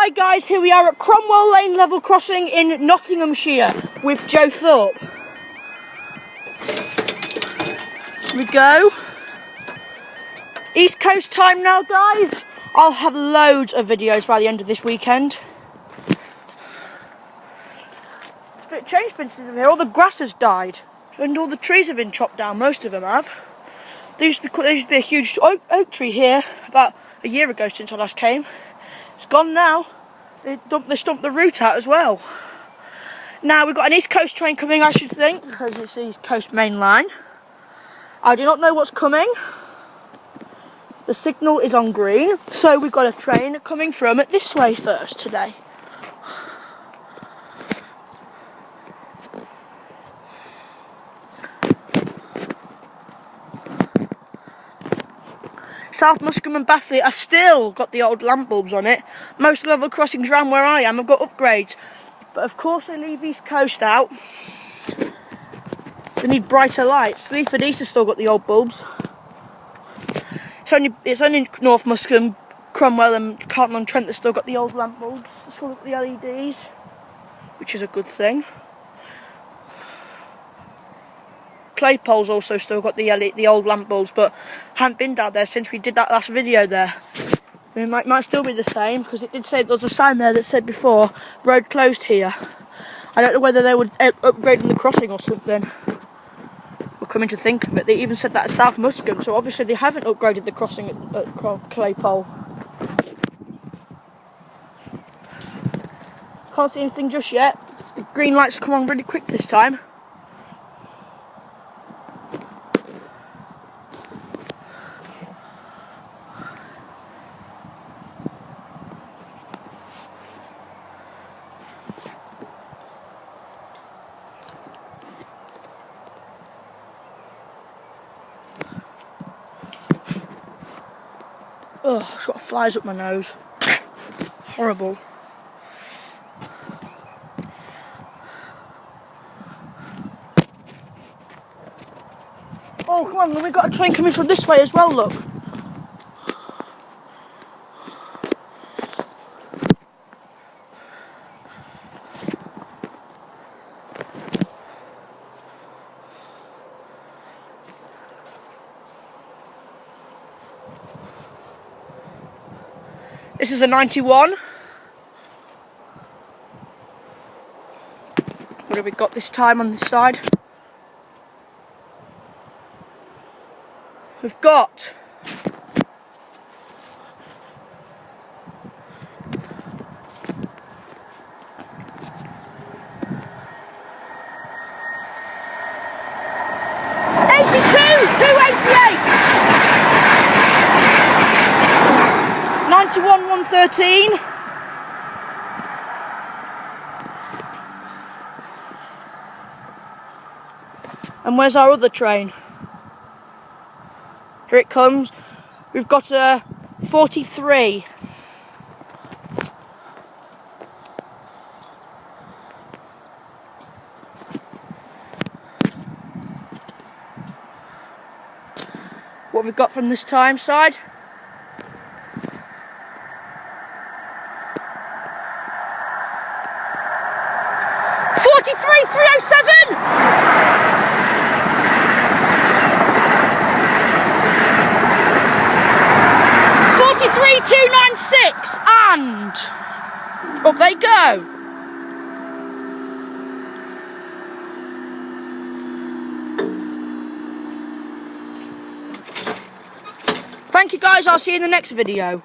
Hi guys, here we are at Cromwell Lane level crossing in Nottinghamshire with Joe Thorpe. Here we go. East Coast time now guys. I'll have loads of videos by the end of this weekend. It's a bit changed since here. All the grass has died and all the trees have been chopped down, most of them have. There used to be a huge oak tree here about a year ago since I last came. It's gone now. They stumped the root out as well. Now we've got an East Coast train coming, I should think, because it's the East Coast main line. I do not know what's coming. The signal is on green, so we've got a train coming from this way first today. South Muscombe and Batley are still got the old lamp bulbs on it. Most level crossings around where I am have got upgrades. But of course they leave East Coast out. They need brighter lights. Sleaford East has still got the old bulbs. It's only North Muscombe, Cromwell and Carlton-on-Trent that still got the old lamp bulbs. They've still got the LEDs, which is a good thing. Claypole's also still got the old lamp bulbs, but haven't been down there since we did that last video there. It might still be the same, because it did say there was a sign there that said before, road closed here. I don't know whether they were upgrading the crossing or something. We're coming to think of it, they even said that at South Muscombe, so obviously they haven't upgraded the crossing at Claypole. Can't see anything just yet. The green lights come on really quick this time. Oh, it's got flies up my nose. Horrible. Oh, come on, we've got a train coming from this way as well, look. This is a 91. What have we got this time on this side? We've got '91 113. And where's our other train? Here it comes. We've got a 43. What have we got from this time side? '43 307. '43 296, and up they go. Thank you guys, I'll see you in the next video.